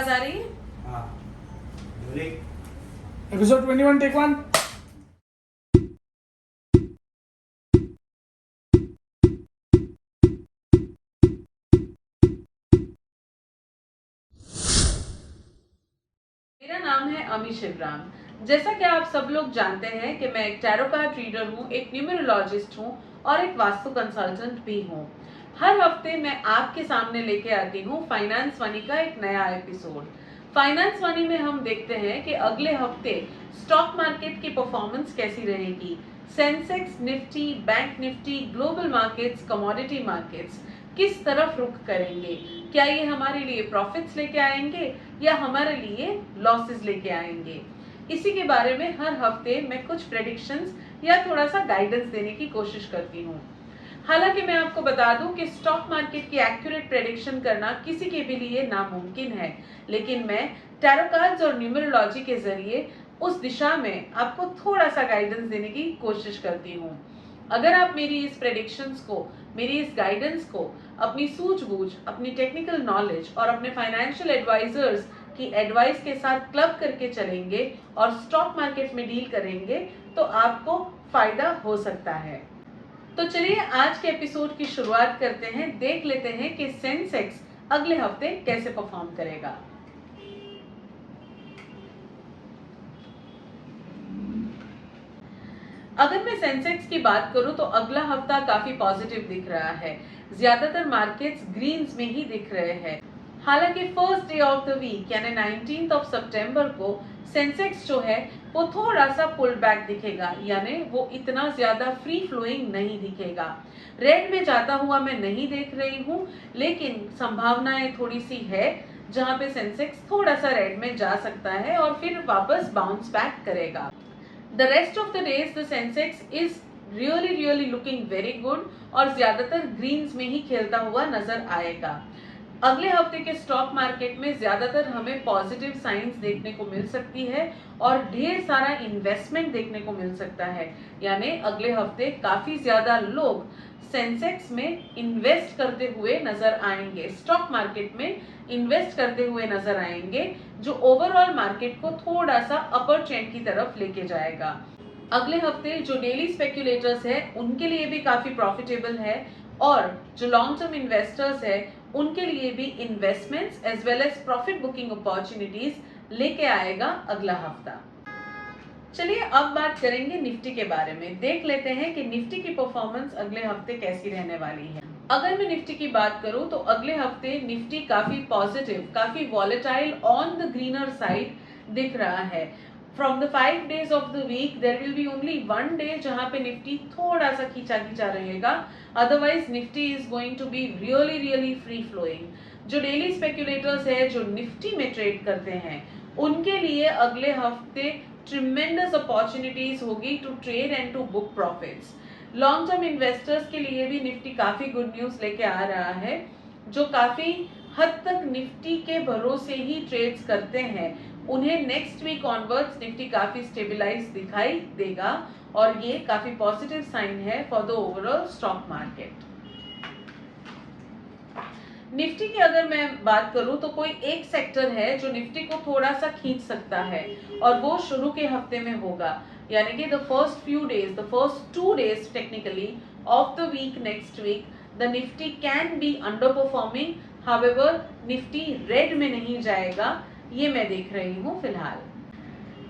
आवाज आ रही है? हाँ, बोलिए। Episode 21 take 1। मेरा नाम है अमी शिवराम। जैसा कि आप सब लोग जानते हैं कि मैं एक टैरो कार्ड रीडर हूँ, एक न्यूमरोलॉजिस्ट हूँ और एक वास्तु कंसल्टेंट भी हूँ। हर हफ्ते मैं आपके सामने लेके आती हूँ फाइनेंस मनी का एक नया एपिसोड। फाइनेंस मनी में हम देखते हैं कि अगले हफ्ते स्टॉक मार्केट की परफॉर्मेंस कैसी रहेगी। Sensex, Nifty, bank Nifty, global markets, commodity markets किस तरफ रुख करेंगे। क्या ये हमारे लिए प्रॉफिट्स लेके आएंगे या हमारे लिए लॉसेस लेके आएंगे। इसी के बारे में हर हफ्ते मैं कुछ प्रेडिक्शंस या थोड़ा सा गाइडेंस देने की कोशिश करती हूँ। हालांकि मैं आपको बता दूं कि स्टॉक मार्केट की एक्यूरेट प्रेडिक्शन करना किसी के भी लिए नामुमकिन है, लेकिन मैं टैरो कार्ड्स और न्यूमरोलॉजी के जरिए उस दिशा में आपको थोड़ा सा गाइडेंस देने की कोशिश करती हूँ। अगर आप मेरी इस प्रेडिक्शंस को, मेरी इस गाइडेंस को अपनी सूझबूझ, अपनी टेक्निकल नॉलेज और अपने फाइनेंशियल एडवाइजर्स की एडवाइस के साथ क्लब करके चलेंगे और स्टॉक मार्केट में डील करेंगे तो आपको फायदा हो सकता है। तो चलिए आज के एपिसोड की शुरुआत करते हैं। देख लेते हैं कि सेंसेक्स अगले हफ्ते कैसे परफॉर्म करेगा। अगर मैं सेंसेक्स की बात करूं तो अगला हफ्ता काफी पॉजिटिव दिख रहा है। ज्यादातर मार्केट्स ग्रीन्स में ही दिख रहे हैं। हालांकि first day of the week यानी 19 सितंबर को सेंसेक्स जो है वो थोड़ा सा पुल बैक दिखेगा, यानी वो इतना ज्यादा फ्री फ्लोइंग नहीं दिखेगा। रेड में जाता हुआ मैं नहीं देख रही हूँ, लेकिन संभावनाएं थोड़ी सी है जहां पे सेंसेक्स थोड़ा सा रेड में जा सकता है और फिर वापस बाउंस बैक करेगा। The rest of the days the Sensex is really looking very good और ज्यादातर ग्रीन्स में ही खेलता हुआ नजर आएगा। अगले हफ्ते के स्टॉक मार्केट में ज्यादातर हमें पॉजिटिव साइंस देखने को मिल सकती है और ढेर सारा इन्वेस्टमेंट देखने को मिल सकता है। यानी अगले हफ्ते काफी ज्यादा लोग सेंसेक्स में इन्वेस्ट करते हुए नजर आएंगे, स्टॉक मार्केट में इन्वेस्ट करते हुए नजर आएंगे, जो ओवरऑल मार्केट को थोड़ा सा अपर ट्रेंड की तरफ लेके जाएगा। अगले हफ्ते जो डेली स्पेक्यूलेटर्स है उनके लिए भी काफी प्रॉफिटेबल है और जो लॉन्ग टर्म इन्वेस्टर्स है उनके लिए भी investments as well as profit booking opportunities लेके आएगा अगला हफ्ता। चलिए अब बात करेंगे निफ्टी के बारे में। देख लेते हैं कि निफ्टी की परफॉर्मेंस अगले हफ्ते कैसी रहने वाली है। अगर मैं निफ्टी की बात करूं तो अगले हफ्ते निफ्टी काफी पॉजिटिव, काफी volatile on the greener side दिख रहा है। From the 5 days of the week there will be only 1 day जहां पे निफ्टी थोड़ा सा खींचा खींचा रहेगा। Otherwise Nifty is going to be really free flowing. जो डेली स्पेक्यूलेटर्स है, जो निफ्टी में ट्रेड करते हैं, उनके लिए अगले हफ्ते ट्रिमेंडस अपॉर्चुनिटीज होगी to trade and to book profits. Long term investors के लिए भी निफ्टी काफी गुड न्यूज लेके आ रहा है। जो काफी हद तक निफ्टी के भरोसे ही ट्रेड्स करते हैं, उन्हें नेक्स्ट वीक ऑनवर्ड्स निफ्टी काफी स्टेबलाइज दिखाई देगा और ये काफी पॉजिटिव साइन है for the overall stock market. Nifty की अगर मैं बात करूं तो कोई एक सेक्टर है जो निफ्टी को थोड़ा सा खींच सकता है और वो शुरू के हफ्ते में होगा। यानी कि the first few days, the first 2 days technically of the week next week the Nifty can be underperforming. However Nifty red में नहीं जाएगा, ये मैं देख रही हूँ फिलहाल।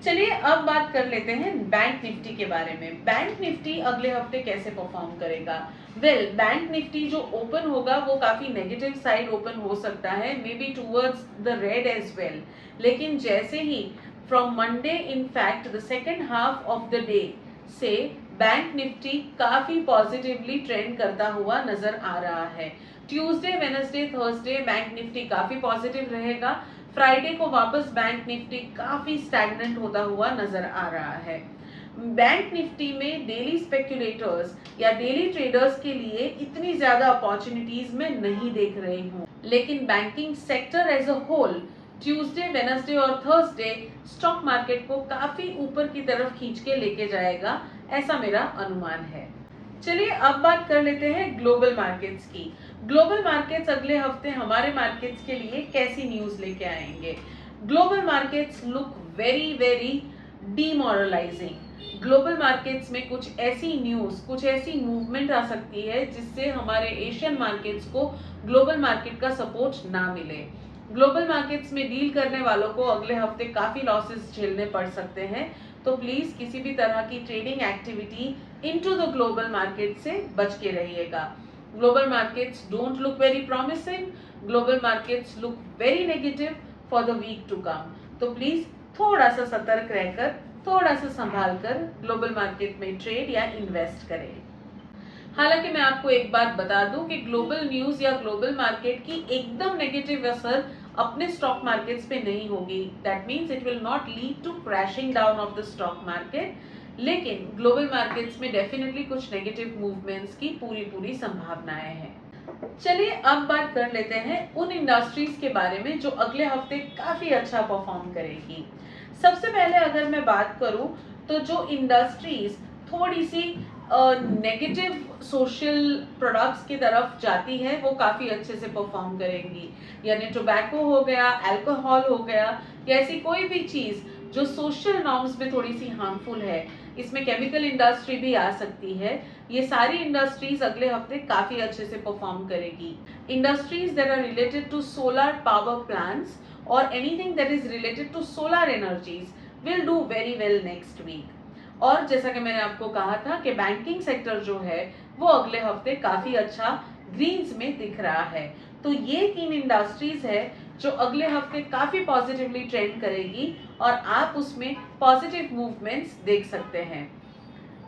चलिए अब बात कर लेते हैं बैंक निफ्टी के बारे में। बैंक निफ्टी अगले हफ्ते कैसे परफॉर्म करेगा। बैंक निफ्टी जो ओपन होगा वो काफी नेगेटिव साइड ओपन हो सकता है, may be towards the red edge well. लेकिन जैसे ही from Monday, in fact the second half of the day से बैंक निफ्टी काफी पॉजिटिवली ट्रेंड करता हुआ नजर आ रहा है। Tuesday, Wednesday, Thursday bank Nifty काफी पॉजिटिव रहेगा। फ्राइडे को वापस बैंक निफ्टी काफी स्टैग्नेंट होता हुआ नजर आ रहा है। बैंक निफ्टी में डेली स्पेक्यूलेटर्स या डेली ट्रेडर्स के लिए इतनी ज्यादा अपॉर्चुनिटीज मैं नहीं देख रही हूँ, लेकिन banking sector as a whole Tuesday, Wednesday और थर्सडे स्टॉक मार्केट को काफी ऊपर की तरफ खींच के लेके जाएगा, ऐसा मेरा अनुमान है। चलिए अब बात कर लेते हैं ग्लोबल मार्केट्स की। ग्लोबल मार्केट्स अगले हफ्ते हमारे मार्केट्स के लिए कैसी न्यूज लेके आएंगे? Global markets look very very demoralising. Global markets में कुछ ऐसी न्यूज, कुछ ऐसी मूवमेंट आ सकती है जिससे हमारे एशियन मार्केट्स को ग्लोबल मार्केट का सपोर्ट ना मिले। ग्लोबल मार्केट्स में डील करने वालों को अगले हफ्ते काफी लॉसेस झेलने पड़ सकते हैं, तो प्लीज किसी भी तरह की trading activity into the global market से बच के रहिएगा। Global markets don't look very promising, global markets look very negative for the week to come. तो प्लीज थोड़ा सा सतर्क रहकर, थोड़ा सा संभाल कर ग्लोबल मार्केट में ट्रेड या इन्वेस्ट करें। हालांकि मैं आपको एक बात बता दूं कि ग्लोबल न्यूज या ग्लोबल मार्केट की एकदम नेगेटिव असर अपने स्टॉक मार्केट्स पे नहीं होगी। That means it will not lead to crashing down of the stock market, लेकिन ग्लोबल मार्केट्स में डेफिनेटली कुछ नेगेटिव मूवमेंट्स की पूरी संभावनाएं हैं। चलिए अब बात कर लेते हैं उन इंडस्ट्रीज के बारे में जो अगले हफ्ते काफी अच्छा परफॉर्म करेगी। सबसे पहले अगर मैं बात करूं तो जो इंडस्ट्रीज थोड़ी सी नेगेटिव सोशल प्रोडक्ट्स की तरफ जाती है वो काफी अच्छे से परफॉर्म करेंगी। यानी टोबैको हो गया, अल्कोहल हो गया, या ऐसी कोई भी चीज जो सोशल नॉर्म्स में थोड़ी सी हार्मफुल है, इसमें केमिकल इंडस्ट्री भी आ सकती है। ये सारी इंडस्ट्रीज अगले हफ्ते काफी अच्छे से परफॉर्म करेगी। Industries that are related to solar power plants और anything that is related to solar energies will do very well next week. और जैसा कि मैंने आपको कहा था कि बैंकिंग सेक्टर जो है वो अगले हफ्ते काफी अच्छा ग्रीन्स में दिख रहा है। तो ये 3 इंडस्ट्रीज है जो अगले हफ्ते काफी पॉजिटिवली ट्रेंड करेगी और आप उसमें पॉजिटिव मूवमेंट्स देख सकते हैं।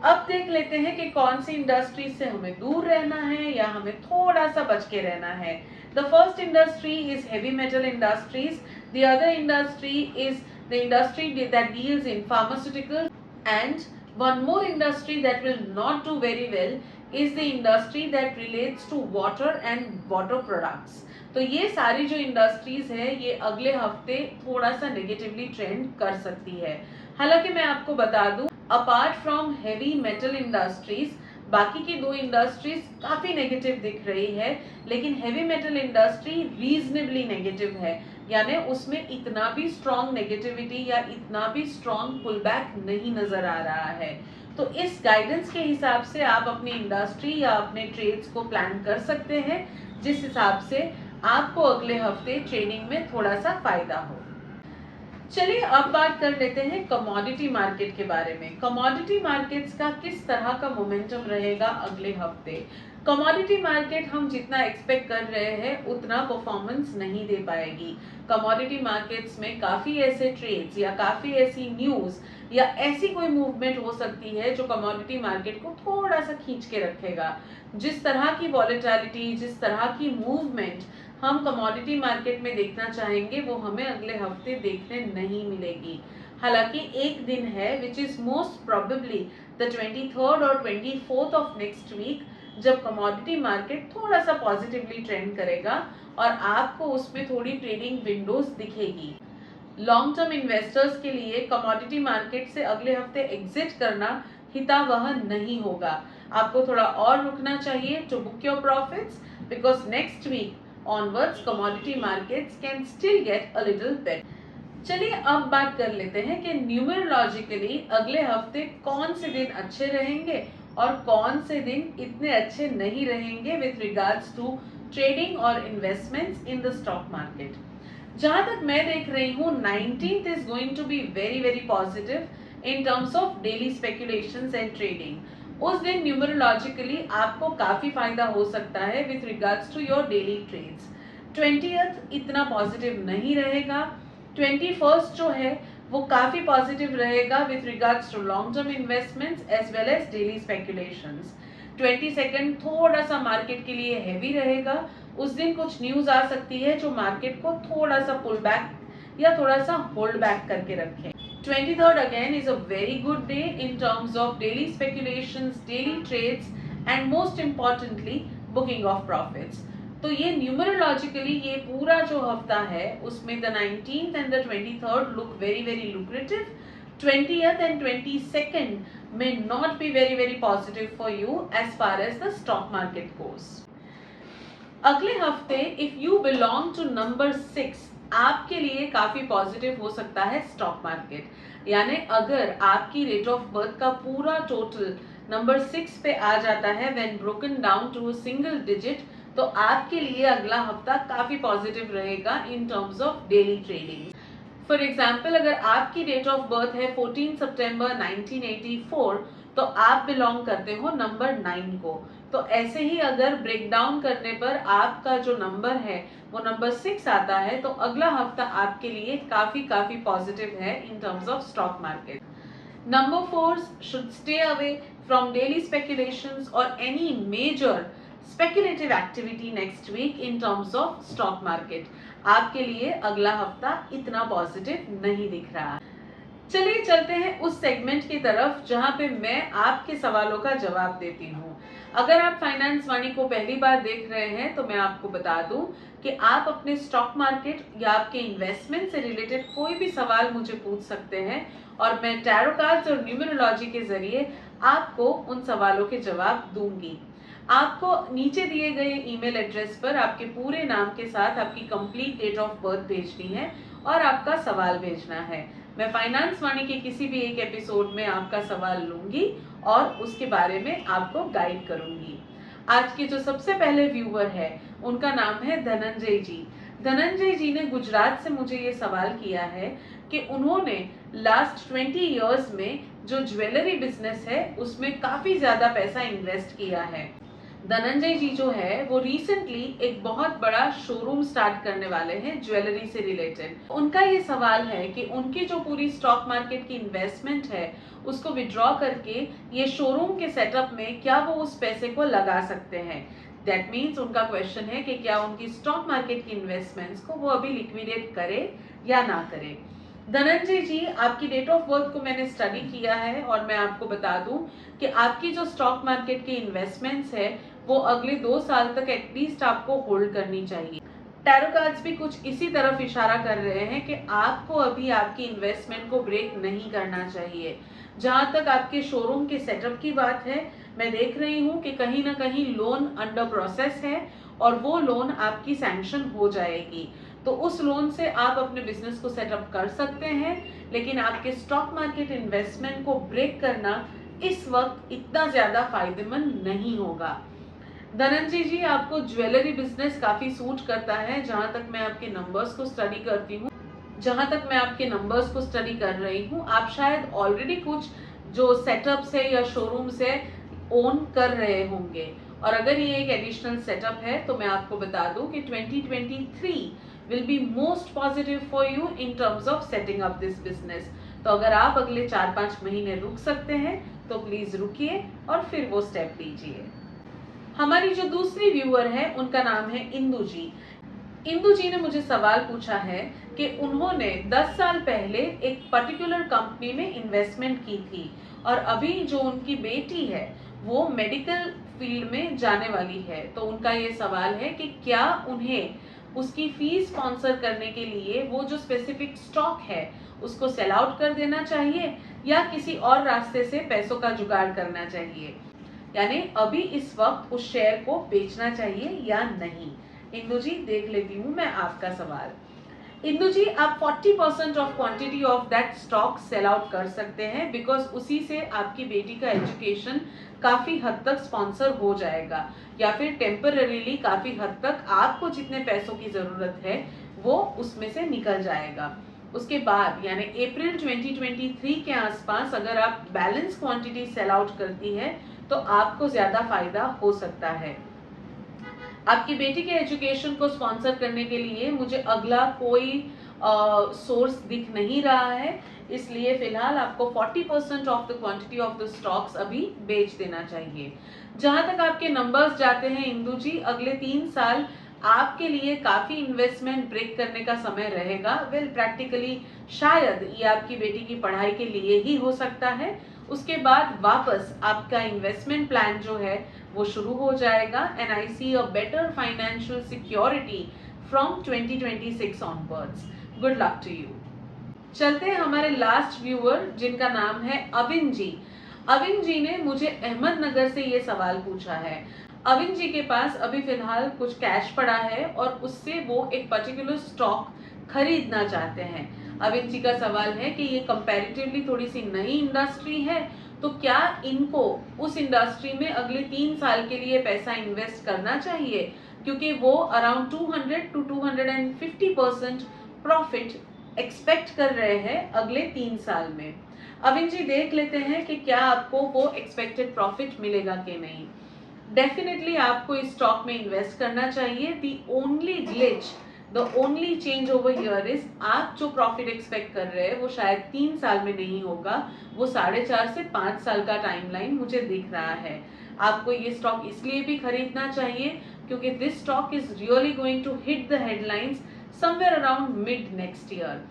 अब देख लेते हैं कि कौन सी इंडस्ट्रीज से हमें दूर रहना है या हमें थोड़ा सा बच के रहना है। The first industry is heavy metal industries, the other industry is the industry that deals in pharmaceutical, and one more industry that will not do very well is the industry that relates to water and water products. तो ये सारी जो industries है ये अगले हफ्ते थोड़ा सा नेगेटिवली ट्रेंड कर सकती है। हालांकि मैं आपको बता दूं, apart from heavy metal industries बाकी की 2 इंडस्ट्रीज काफी नेगेटिव दिख रही है, लेकिन heavy metal industry reasonably negative है। यानी उसमें इतना भी स्ट्रॉन्ग नेगेटिविटी या इतना भी स्ट्रॉन्ग पुल बैक नहीं नजर आ रहा है। तो इस गाइडेंस के हिसाब से आप अपनी इंडस्ट्री या अपने ट्रेड्स को प्लान कर सकते हैं, जिस हिसाब से आपको अगले हफ्ते ट्रेडिंग में थोड़ा सा फायदा हो। चलिए अब बात कर लेते हैं कमोडिटी मार्केट के बारे में। कमोडिटी मार्केट्स का किस तरह का मोमेंटम रहेगा अगले हफ्ते? कमोडिटी मार्केट हम जितना एक्सपेक्ट कर रहे हैं उतना परफॉर्मेंस नहीं दे पाएगी। कमोडिटी मार्केट्स में काफी ऐसे ट्रेड्स या काफी ऐसी न्यूज या ऐसी कोई मूवमेंट हो सकती है जो कमोडिटी मार्केट को थोड़ा सा खींच के रखेगा। जिस तरह की वॉलेटिलिटी, जिस तरह की मूवमेंट हम कमोडिटी मार्केट में देखना चाहेंगे वो हमें अगले हफ्ते देखने नहीं मिलेगी। हालांकि एक दिन है which is most probably the 23rd और 24th ऑफ नेक्स्ट वीक, जब कमोडिटी मार्केट थोड़ा सा पॉजिटिवली ट्रेंड करेगा और आपको उसमें थोड़ी ट्रेडिंग विंडोज दिखेगी। लॉन्ग टर्म इन्वेस्टर्स के लिए कमोडिटी मार्केट से अगले हफ्ते एग्जिट करना हितावह नहीं होगा। आपको थोड़ा और रुकना चाहिए to book your profits, because next week onwards commodity markets can still get a little better. चलिए अब बात कर लेते हैं कि न्यूमरोलॉजिकली अगले हफ्ते कौन से दिन अच्छे रहेंगे और कौन से दिन इतने अच्छे नहीं रहेंगे विथ रिगार्ड्स टू ट्रेडिंग और investments in the stock market. जहां तक मैं देख रही हूँ 19th is going to be very very positive in terms of daily speculations and trading. उस दिन न्यूमरोलॉजिकली आपको काफी फायदा हो सकता है with regards to your daily trades. 20th इतना पॉजिटिव नहीं रहेगा। 21st जो है वो काफी पॉजिटिव रहेगा with regards to long term investments as well as daily speculations. 22nd थोड़ा सा मार्केट के लिए हैवी रहेगा। उस दिन कुछ न्यूज आ सकती है जो मार्केट को थोड़ा सा पुल बैक या थोड़ा सा होल्ड बैक करके रखे। 23rd again is a very good day in terms of daily speculations, daily trades and most importantly booking of profits. तो ये न्यूमरोलॉजिकली ये पूरा जो हफ्ता है उसमें the 19th and the 23rd look very very lucrative, 20th and 22nd may not be very positive for you as far as the stock market goes. अगले हफ्ते if you belong to number 6 आपके लिए काफी positive हो सकता है stock market. यानी अगर आपकी रेट ऑफ बर्थ का पूरा टोटल नंबर 6 पे आ जाता है when broken down to a single digit, तो आपके लिए अगला हफ्ता काफी पॉजिटिव रहेगा in terms of daily trading. For example, अगर आपकी डेट ऑफ बर्थ है 14 सितंबर 1984, तो आप बिलोंग करते हो नंबर 9 को। तो ऐसे ही अगर ब्रेक डाउन करने पर आपका जो नंबर है वो नंबर 6 आता है, तो अगला हफ्ता आपके लिए काफी पॉजिटिव है इन terms of stock market. Number 4 should stay away from daily speculations or any major speculative activity next week in terms of stock market. आपके लिए अगला हफ्ता इतना पॉजिटिव नहीं दिख रहा। चलिए चलते हैं उस सेगमेंट की तरफ जहां पे मैं आपके सवालों का जवाब देती हूँ। अगर आप फाइनेंस वाणी को पहली बार देख रहे हैं तो मैं आपको बता दूं कि आप अपने स्टॉक मार्केट या आपके इन्वेस्टमेंट से रिलेटेड कोई भी सवाल मुझे पूछ सकते हैं और मैं टैरो कार्ड्स और न्यूमरोलॉजी के जरिए आपको उन सवालों के जवाब दूंगी। आपको नीचे दिए गए ईमेल एड्रेस पर आपके पूरे नाम के साथ आपकी कंप्लीट डेट ऑफ बर्थ भेजनी है और आपका सवाल भेजना है। मैं फाइनेंस वाणी के किसी भी एक एपिसोड में आपका सवाल लूंगी और उसके बारे में आपको गाइड करूंगी। आज के जो सबसे पहले व्यूअर है उनका नाम है धनंजय जी। धनंजय जी ने गुजरात से मुझे ये सवाल किया है कि उन्होंने लास्ट 20 इयर्स में जो ज्वेलरी बिजनेस है उसमें काफी ज्यादा पैसा इन्वेस्ट किया है। धनंजय जी जो है वो रिसेंटली एक बहुत बड़ा शोरूम स्टार्ट करने वाले हैं ज्वेलरी से रिलेटेड। उनका ये सवाल है कि उनकी जो पूरी स्टॉक मार्केट की इन्वेस्टमेंट है उसको विड्रॉ करके ये शोरूम के सेटअप में क्या वो उस पैसे को लगा सकते हैं। दैट मीन्स उनका क्वेश्चन है कि क्या उनकी स्टॉक मार्केट की इन्वेस्टमेंट्स को वो अभी लिक्विडेट करे या ना करे। धनंजय जी, आपकी डेट ऑफ बर्थ को मैंने स्टडी किया है और मैं आपको बता दूं कि आपकी जो स्टॉक मार्केट की इन्वेस्टमेंट्स है वो अगले 2 साल तक एटलीस्ट आपको होल्ड करनी चाहिए। टैरो कार्ड्स भी कुछ इसी तरफ इशारा कर रहे हैं कि आपको अभी आपकी इन्वेस्टमेंट को ब्रेक नहीं करना चाहिए। जहां तक आपके शोरूम के सेटअप की बात है, मैं देख रही हूं कि कहीं ना कहीं लोन अंडर प्रोसेस है और वो लोन आपकी सैंक्शन हो जाएगी, तो उस लोन से आप अपने बिजनेस को सेटअप कर सकते हैं। लेकिन आपके स्टॉक मार्केट इन्वेस्टमेंट को ब्रेक करना इस वक्त इतना ज्यादा फायदेमंद नहीं होगा। धनंजय जी, आपको ज्वेलरी बिजनेस काफी सूट करता है। जहां तक मैं आपके नंबर्स को स्टडी कर रही हूँ, आप शायद ऑलरेडी कुछ जो सेटअप्स है या शोरूम्स है ओन कर रहे होंगे, और अगर ये एक एडिशनल सेटअप है तो मैं आपको बता दूं कि 2023 will be most positive for you in terms of setting up this business. तो अगर आप अगले 4-5 महीने रुक सकते हैं तो प्लीज रुकिए और फिर वो स्टेप लीजिए। हमारी जो दूसरी व्यूअर है उनका नाम है इंदु जी। इंदु जी ने मुझे सवाल पूछा है कि उन्होंने 10 साल पहले एक पर्टिकुलर कंपनी में इन्वेस्टमेंट की थी और अभी जो उनकी बेटी है वो मेडिकल फील्ड में जाने वाली है। तो उनका ये सवाल है कि क्या उन्हें उसकी फीस स्पॉन्सर करने के लिए वो जो स्पेसिफिक स्टॉक है उसको सेल आउट कर देना चाहिए या किसी और रास्ते से पैसों का जुगाड़ करना चाहिए, यानी अभी इस वक्त उस शेयर को बेचना चाहिए या नहीं। इंदु जी, देख लेती हूँ मैं आपका सवाल। इंदु जी, आप 40% of quantity of that stock sell out कर सकते हैं बिकॉज उसी से आपकी बेटी का एजुकेशन काफी हद तक स्पॉन्सर हो जाएगा, या फिर टेम्पररीली काफी हद तक आपको जितने पैसों की जरूरत है वो उसमें से निकल जाएगा। उसके बाद यानी अप्रैल 2023 के आसपास अगर आप बैलेंस क्वांटिटी सेल आउट करती है तो आपको ज्यादा फायदा हो सकता है। आपकी बेटी के एजुकेशन को स्पॉन्सर करने के लिए मुझे अगला कोई सोर्स दिख नहीं रहा है, इसलिए फिलहाल आपको 40% of the quantity of the stocks अभी बेच देना चाहिए। जहां तक आपके नंबर्स जाते हैं इंदु जी, अगले 3 साल आपके लिए काफी इन्वेस्टमेंट ब्रेक करने का समय रहेगा। वेल प्रैक्टिकली शायद ये आपकी बेटी की पढ़ाई के लिए ही हो सकता है। उसके बाद वापस आपका इन्वेस्टमेंट प्लान जो है वो शुरू हो जाएगा and I see a better financial security from 2026 onwards. Good luck to you. चलते हैं हमारे लास्ट व्यूअर जिनका नाम है अविन जी। अविन जी ने मुझे अहमदनगर से ये सवाल पूछा है। अविन जी के पास अभी फिलहाल कुछ कैश पड़ा है और उससे वो एक पर्टिकुलर स्टॉक खरीदना चाहते हैं। अविन जी का सवाल है कि ये कंपैरेटिवली थोड़ी सी नई इंडस्ट्री है, तो क्या इनको उस इंडस्ट्री में अगले 3 साल के लिए पैसा इन्वेस्ट करना चाहिए, क्योंकि वो अराउंड 200 to 250% प्रॉफिट एक्सपेक्ट कर रहे हैं अगले 3 साल में। अविन जी देख लेते हैं कि क्या आपको वो एक्सपेक्टेड प्रॉफिट मिलेगा कि नहीं। डेफिनेटली आपको इस स्टॉक में इन्वेस्ट करना चाहिए। The only glitch, the only change over here is, आप जो प्रॉफिट एक्सपेक्ट कर रहे हैं वो शायद 3 साल में नहीं होगा, वो 4.5 से 5 साल का टाइमलाइन मुझे दिख रहा है। आपको ये स्टॉक इसलिए भी खरीदना चाहिए क्योंकि this stock is really going to hit the headlines somewhere around mid next year.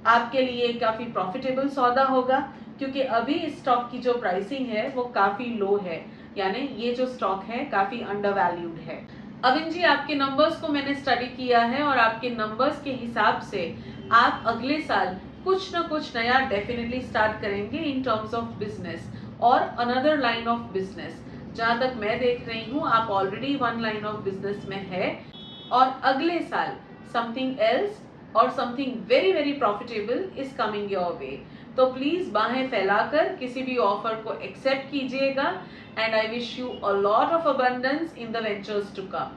आपके लिए काफी प्रॉफिटेबल सौदा होगा क्योंकि अभी इस स्टॉक की जो प्राइसिंग है वो काफी लो है, यानी ये जो स्टॉक है काफी अंडरवैल्यूड है। अविन जी, आपके नंबर्स को मैंने स्टडी किया है और आपके नंबर्स के हिसाब से आप अगले साल कुछ ना कुछ नया डेफिनेटली स्टार्ट करेंगे इन टर्म्स ऑफ बिजनेस और अनदर लाइन ऑफ बिजनेस। जहां तक मैं देख रही हूँ आप already one line of business में है और अगले साल समथिंग एल्स और something very very profitable is coming your way. तो प्लीज बाहें फैलाकर किसी भी ऑफर को एक्सेप्ट कीजिएगा and I wish you a lot of abundance in the ventures to come.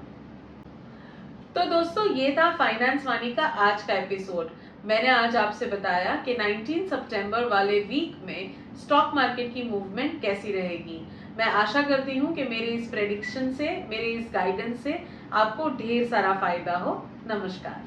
तो दोस्तों, ये था फाइनेंस वाणी का आज का एपिसोड। मैंने आज आपसे बताया कि 19 सितंबर वाले वीक में स्टॉक मार्केट की मूवमेंट कैसी रहेगी। मैं आशा करती हूँ कि मेरे इस प्रेडिक्शन से, मेरे इस गाइडेंस से आपको ढेर सारा फायदा हो। नमस्कार।